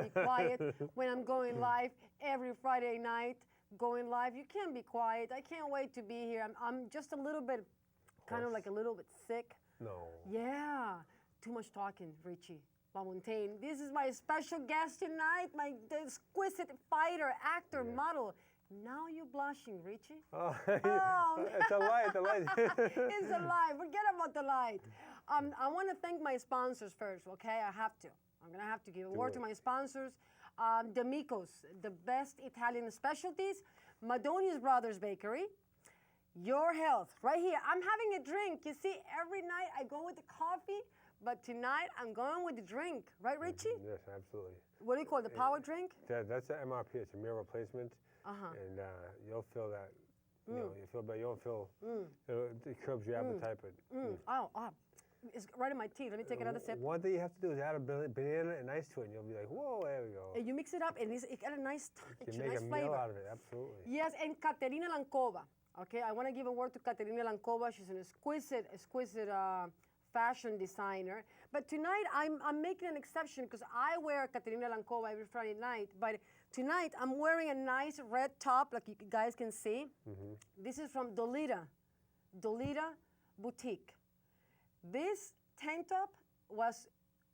be quiet when I'm going live every Friday night. Going live, you can't be quiet. I can't wait to be here. I'm just a little bit, kind of like a little bit sick. No. Yeah, too much talking, Richie. LaMontagne. This is my special guest tonight, the exquisite fighter, actor, model. Now you're blushing, Richie. Oh, Oh. It's a light, It's a lie. Forget about the light. I want to thank my sponsors first, okay? I have to. I'm going to have to give a word to my sponsors. D'Amico's, the best Italian specialties. Madoni's Brothers Bakery. Your Health, right here. I'm having a drink. You see, every night I go with the coffee, but tonight I'm going with the drink. Right, Richie? Yes, absolutely. What do you call it, the power drink? That's the MRP. It's a meal replacement. And you'll feel that, you know, you feel better. You don't feel, it curbs your appetite. But, Oh, it's right in my teeth. Let me take another sip. One thing you have to do is add a banana and ice to it, and you'll be like, whoa, there we go. And you mix it up, and it got a nice, You nice make a flavor. meal out of it, absolutely. Yes, and Caterina Lankova. Okay, I want to give a word to Caterina Lankova. She's an exquisite fashion designer. But tonight, I'm making an exception because I wear Caterina Lankova every Friday night. But tonight, I'm wearing a nice red top, like you guys can see. This is from Dolita Boutique. This tank top was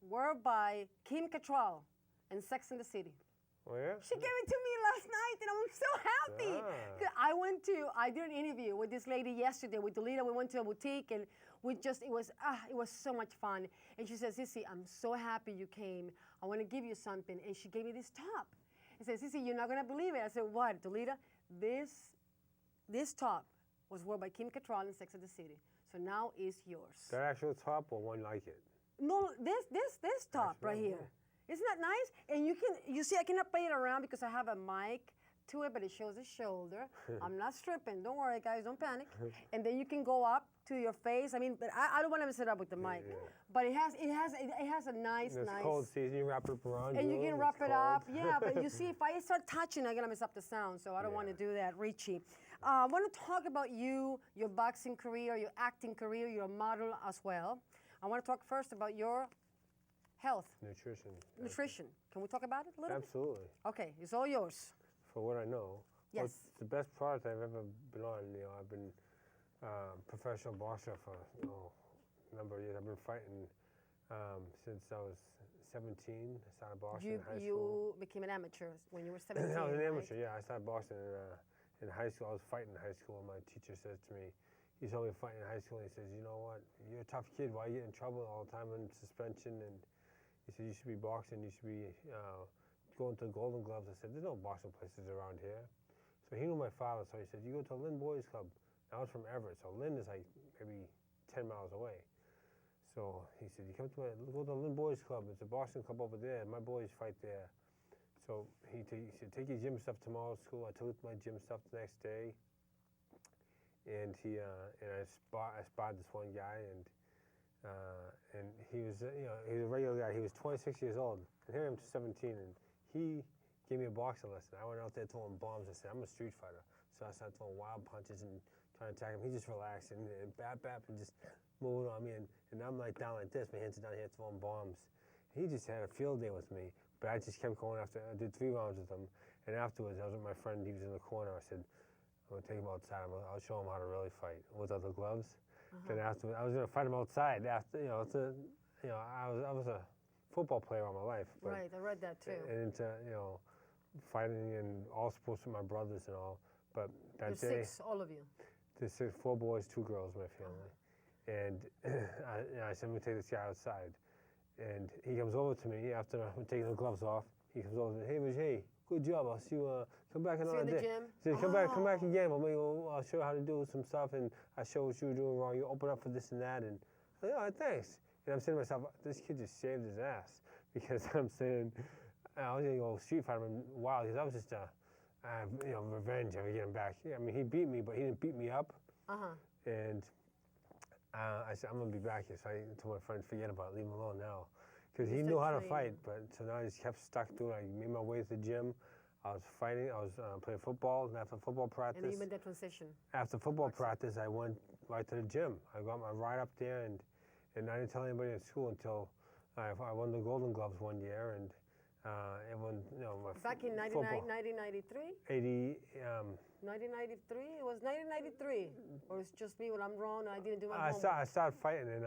worn by Kim Cattrall in Sex and the City. Oh, yeah? She gave it to me last night, and I'm so happy. I did an interview with this lady yesterday with Dolita. We went to a boutique, and it was so much fun. And she says, Sissy, I'm so happy you came. I want to give you something. And she gave me this top. And said, Sissy, you're not going to believe it. I said, what, Dolita? This top was worn by Kim Cattrall in Sex and the City. So now it's yours. That actual top or one like it? No, this top right here. Isn't that nice? And you see, I cannot play it around because I have a mic to it, but it shows the shoulder. I'm not stripping. Don't worry, guys. Don't panic. And then you can go up to your face. I mean, but I don't want to mess it up with the mic. But it has a nice. It's cold season. You wrap it around. And you can wrap it up. Yeah, but you see, if I start touching, I'm gonna mess up the sound. So I don't want to do that, Richie. I want to talk about you, your boxing career, your acting career, your model as well. I want to talk first about your health. Nutrition. Can we talk about it a little Absolutely. bit? Okay, it's all yours. For what I know. Yes. Well, it's the best product I've ever been on. You know, I've been professional boxer for a number of years. I've been fighting since I was 17. I started boxing in high school. You became an amateur when you were 17, I was an right? amateur, yeah. I started boxing in high school. I was fighting in high school, and my teacher says to me, he saw me fighting in high school, and he says, you know what, you're a tough kid. Why are you getting in trouble all the time in suspension? And he said, you should be boxing. You should be going to Golden Gloves. I said, there's no boxing places around here. So he knew my father, so he said, you go to Lynn Boys Club. I was from Everett, so Lynn is like maybe 10 miles away. So he said, you come to go to Lynn Boys Club. It's a boxing club over there. My boys fight there. So he said, take your gym stuff tomorrow to school. I took my gym stuff the next day. And I spotted this one guy, and he was, he was a regular guy. He was 26 years old, and here I'm 17, and he gave me a boxing lesson. I went out there throwing bombs. I said, I'm a street fighter. So I started throwing wild punches and trying to attack him. He just relaxed and bap, and just moving on me. And I'm like down like this. My hands are down here throwing bombs. He just had a field day with me, but I just kept going after. I did 3 rounds with him. And afterwards, I was with my friend. He was in the corner. I said, I'm going to take him outside. I'll show him how to really fight with other gloves. Then afterwards, I was going to fight him outside. After, I was a football player all my life. But, right, I read that too. And into, fighting in all sports with my brothers and all. But that There's day, 6, all of you. There's 4 boys, 2 girls in my family. And I said, I'm going to take this guy outside. And he comes over to me after I'm taking the gloves off. He comes over to me, hey, Richie, good job. I'll see you, come back another day. See you in the gym? He said, come back again. I'll show you how to do some stuff, and I'll show what you were doing wrong. You open up for this and that. And I said, oh, thanks. And I'm saying to myself, this kid just saved his ass. Because I'm saying, I was going to go street fight him wild, because I was just, revenge of getting back. I mean, he beat me, but he didn't beat me up. And I said, I'm going to be back here. So I told my friend, forget about it, leave him alone now. Because he knew how to fight, but so now I just kept stuck to it. I made my way to the gym. I was fighting. I was playing football, and after football practice. And then you made that transition. After football practice, I went right to the gym. I got my ride up there, and I didn't tell anybody in school until I won the Golden Gloves one year, and everyone, Back in 1993? 1993? It was 1993. Or it's just me when I'm wrong and I didn't do my homework. I started fighting in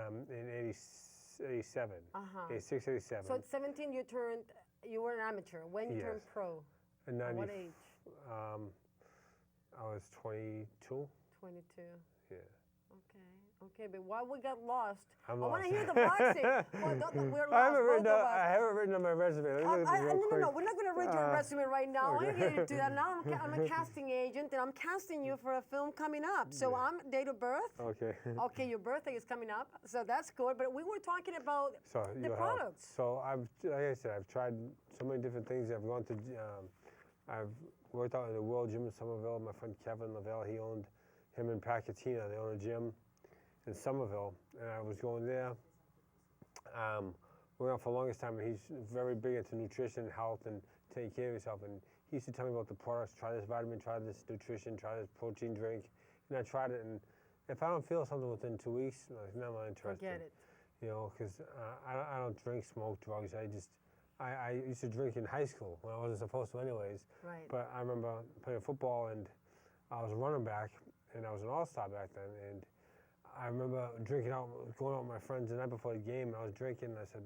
87. 86, 87. So at 17 you were an amateur. When you turned pro? At what age? I was 22. 22. Yeah. Okay, but why we got lost? I want to hear the boxing. We're lost, I haven't written on my resume. No, we're not going to read your resume right now. Okay. I'm going to get into that. Now I'm a casting agent, and I'm casting you for a film coming up. So I'm date of birth. Okay. Okay, your birthday is coming up, so that's good. But we were talking about the products. So like I said, I've tried so many different things. I've gone to, I've worked out in the World Gym in Somerville. My friend Kevin Lavelle, him and Pacatina, they own a gym in Somerville, and I was going there. We went out for the longest time, and he's very big into nutrition, health, and taking care of yourself. And he used to tell me about the products. Try this vitamin, try this nutrition, try this protein drink. And I tried it, and if I don't feel something within 2 weeks, like, no, I'm not interested. Forget it. You know, because I don't drink, smoke, drugs. I used to drink in high school when I wasn't supposed to anyways. Right. But I remember playing football, and I was a running back, and I was an all-star back then. And I remember going out with my friends the night before the game, and I was drinking, and I said,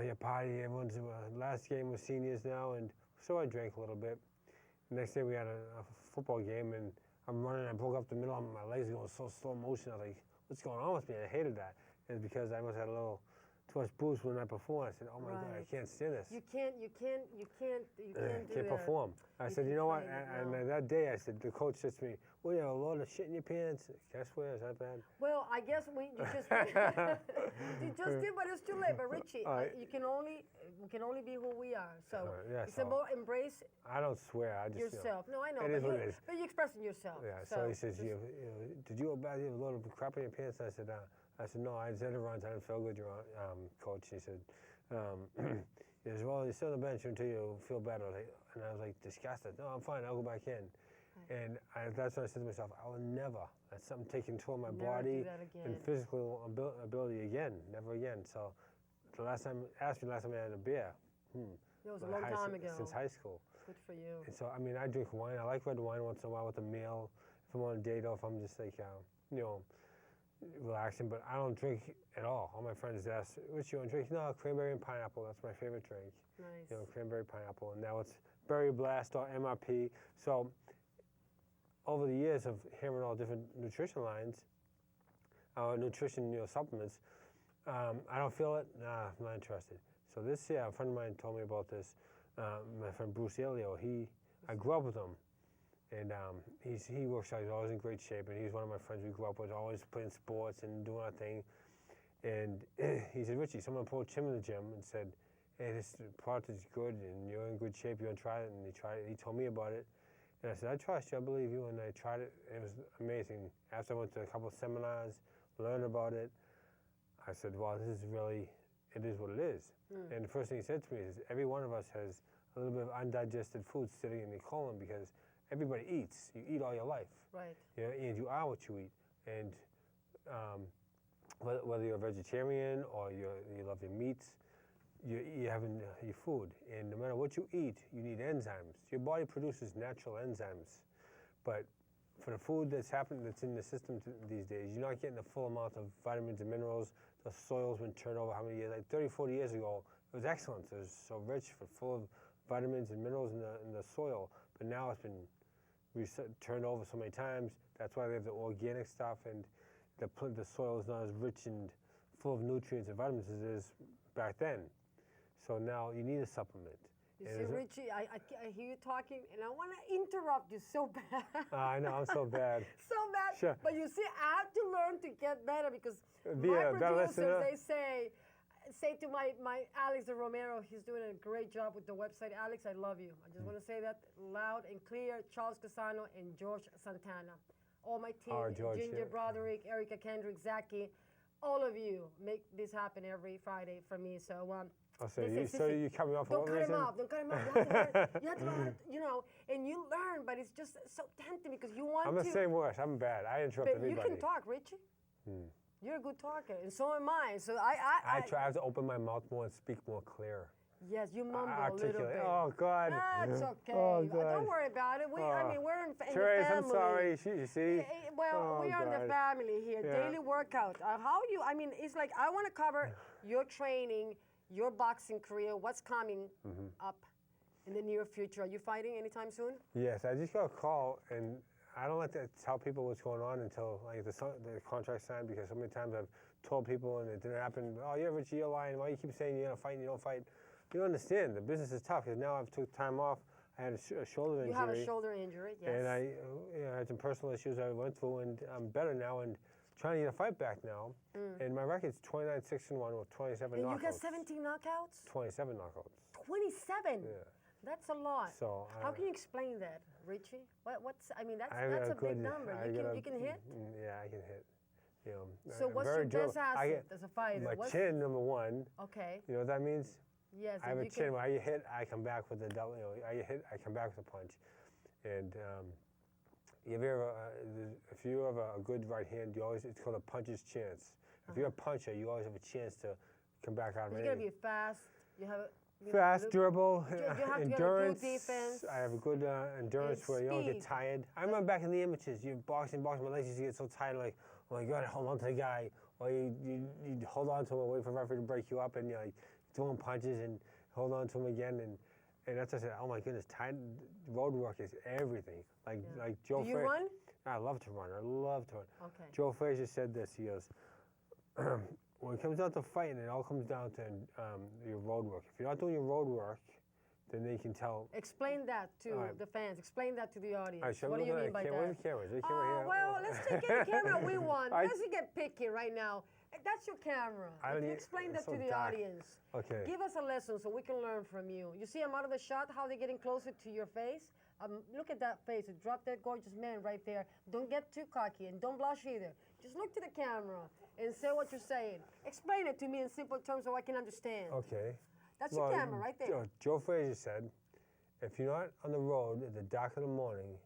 yeah, party, everyone's, last game was seniors now, and so I drank a little bit. The next day we had a football game, and I'm running, I broke up the middle, and my legs going so slow motion. I was like, what's going on with me? I hated that. It's because I must have had a little too much booze the night before. I said, oh my God, I can't stand this. You can't perform. I said, you know what? And that day, I said, the coach says to me, well, you have a load of shit in your pants. Can I swear? Is that bad? Well, I guess you just you just did, but it's too late. But Richie, we can only be who we are. So it's about embrace. I don't swear. I just yourself. No, I know. It is what it is. But you're expressing yourself. Yeah. So he says, did you have a load of crap in your pants? I said, no, I just had to run. I didn't feel good, coach. He said, he says, well, you're still on the bench until you feel better. And I was like, disgusted. No, I'm fine. I'll go back in. Right. And that's when I said to myself, I will never let something take control of my body and physical ability again. Never again. So asked me last time I had a beer. It was a long time ago. Since high school. Good for you. And so, I mean, I drink wine. I like red wine once in a while with a meal. If I'm on a date or if I'm just like, relaxing, but I don't drink at all. All my friends ask, what you want to drink? No, cranberry and pineapple. That's my favorite drink. Nice. Cranberry, pineapple. And now it's Berry Blast or MRP. So over the years of hearing all different nutrition lines, nutrition supplements, I don't feel it. Nah, I'm not interested. So this year, a friend of mine told me about this. My friend Bruce Elio, I grew up with him. And he works out, he's always in great shape, and he's one of my friends we grew up with, always playing sports and doing our thing. And he said, Richie, someone approached him in the gym and said, hey, this product is good, and you're in good shape, you want to try it? And he tried it, he told me about it. And I said, I trust you, I believe you, and I tried it, it was amazing. After I went to a couple of seminars, learned about it, I said, well, this is really, it is what it is. And the first thing he said to me is, every one of us has a little bit of undigested food sitting in the colon because everybody eats. You eat all your life. Right. And you are what you eat. And whether you're a vegetarian or you love your meats, you're having your food. And no matter what you eat, you need enzymes. Your body produces natural enzymes. But for the food that's in the system these days, you're not getting the full amount of vitamins and minerals. The soil's been turned over how many years? Like 30, 40 years ago, it was excellent. It was so rich, full of vitamins and minerals in the soil. But now it's been turned over so many times. That's why they have the organic stuff, and the soil is not as rich and full of nutrients and vitamins as it is back then. So now you need a supplement. You see, Richie, I hear you talking, and I want to interrupt you so bad. I know, I'm so bad. So bad. Sure. But you see, I have to learn to get better because my producers, they say to my Alex Romero, he's doing a great job with the website. Alex, I love you. I just want to say that loud and clear. Charles Casano and George Santana. All my team, Ginger Broderick, Erica Kendrick, Zachy, all of you make this happen every Friday for me. So, so you cut me off for what reason? Don't cut him off. You have to learn, and you learn, but it's just so tempting because you want to. I'm the same worse. I'm bad. I interrupt but anybody. You can talk, Richie. You're a good talker, and so am I. So I try to open my mouth more and speak more clear. Yes, you mumble a little articulate. bit. Oh God. That's okay. Oh God. Don't worry about it. I mean, we're in the Trace, family. I'm sorry. You see. Well, we are in the God. family here. Yeah. Daily workout. I mean, it's like I want to cover your training, your boxing career, what's coming up in the near future. Are you fighting anytime soon? Yes, I just got a call, and I don't like to tell people what's going on until like the contract signed, because so many times I've told people and it didn't happen. Oh, yeah, Richie, you're lying. Why you keep saying you're gonna fight and you don't fight? You don't understand. The business is tough, because now I've took time off. I had a shoulder injury. You have a shoulder injury, yes. And I had some personal issues I went through, and I'm better now and trying to get a fight back now. And my record's 29-6-1 with 27 knockouts. And you got 17 knockouts? 27 knockouts. 27? Yeah. That's a lot. So how can you explain that, Richie? I mean, that's a good, big number. You can hit? Yeah, I can hit. You know, so what's your best asset as a fighter? My chin, number one. Okay. You know what that means? Yes. I have a chin where I hit, I come back with a double. You know, I hit, I come back with a punch. And if you have a good right hand, it's called a puncher's chance. If you're a puncher, you always have a chance to come back out of it. You're gonna be fast. You have. Fast, durable, endurance. Good defense. I have a good endurance where you don't get tired. I remember back in the amateurs, you boxing, my legs used to get so tired, like, oh my God, hold on to the guy. Or you hold on to him and wait for the referee to break you up, and you're like throwing punches and hold on to him again. And that's what I said, oh my goodness, road work is everything. Like Joe Do you run? I love to run. I love to run. Okay. Joe Frazier said this. He goes, when it comes down to fighting, it all comes down to your road work. If you're not doing your road work, then they can tell. Explain that to the fans. Explain that to the audience. What do you mean by that? Where's the cameras? Well, let's take any camera we want. Let's get picky right now. That's your camera. Explain that to the audience. Okay. Give us a lesson so we can learn from you. You see, I'm out of the shot, how they're getting closer to your face. Look at that face. Drop that gorgeous man right there. Don't get too cocky and don't blush either. Just look to the camera and say what you're saying. Explain it to me in simple terms so I can understand. Okay. That's your camera right there. Joe Frazier said, if you're not on the road at the dark of the morning,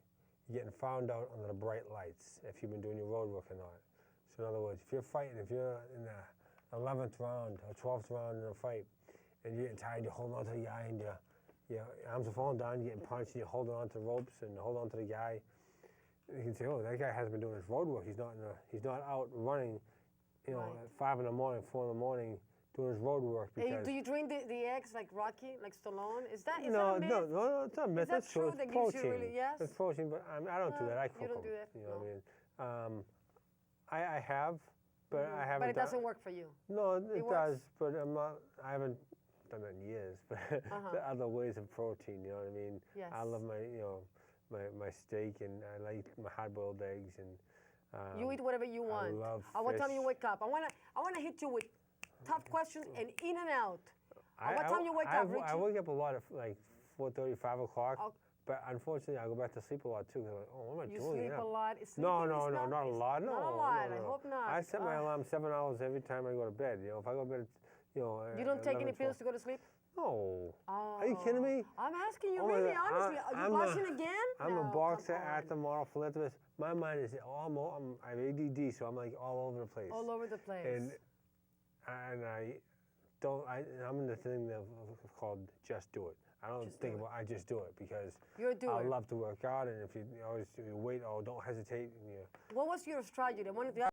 you're getting found out under the bright lights if you've been doing your road work or not. So in other words, if you're fighting, if you're in the 11th round or 12th round in a fight, and you're getting tired, you're holding on to the guy, and your arms are falling down, you're getting punched, and you're holding on to the ropes and holding on to the guy. You can say, oh, that guy hasn't been doing his road work. He's not out running, at 5 in the morning, 4 in the morning, doing his road work. Because do you drink the eggs like Rocky, like Stallone? Is that a myth? No, it's not a myth. That's true. That gives you really, yes? It's protein, but I don't do that. I cook You don't them. do that? You know what I mean? I have, but I haven't. But it doesn't work for you. No, it works. does, but I haven't done that in years. But there are other ways of protein. You know what I mean? Yes. I love my steak, and I like my hard-boiled eggs, and you eat whatever you want. I love what time fish. you wake up? I wanna hit you with tough questions and in and out. What time you wake up, Richie? I wake up a lot at like 4:30, 5 o'clock. But unfortunately, I go back to sleep a lot too. Like, oh, what am I doing? You sleep a lot. No, not a lot. No, not a lot. I hope not. I set my alarm 7 hours every time I go to bed. If I go to bed, You don't take any pills to go to sleep? No. Oh. Are you kidding me? I'm asking you really honestly. Are you blushing again? I'm a boxer, actor, model, philanthropist. My mind is I have ADD, so I'm like all over the place. All over the place. And I'm in the thing called just do it. I don't think about I just do it because you're a doer. I love to work out, and if you always wait, don't hesitate. What was your strategy? I wanted to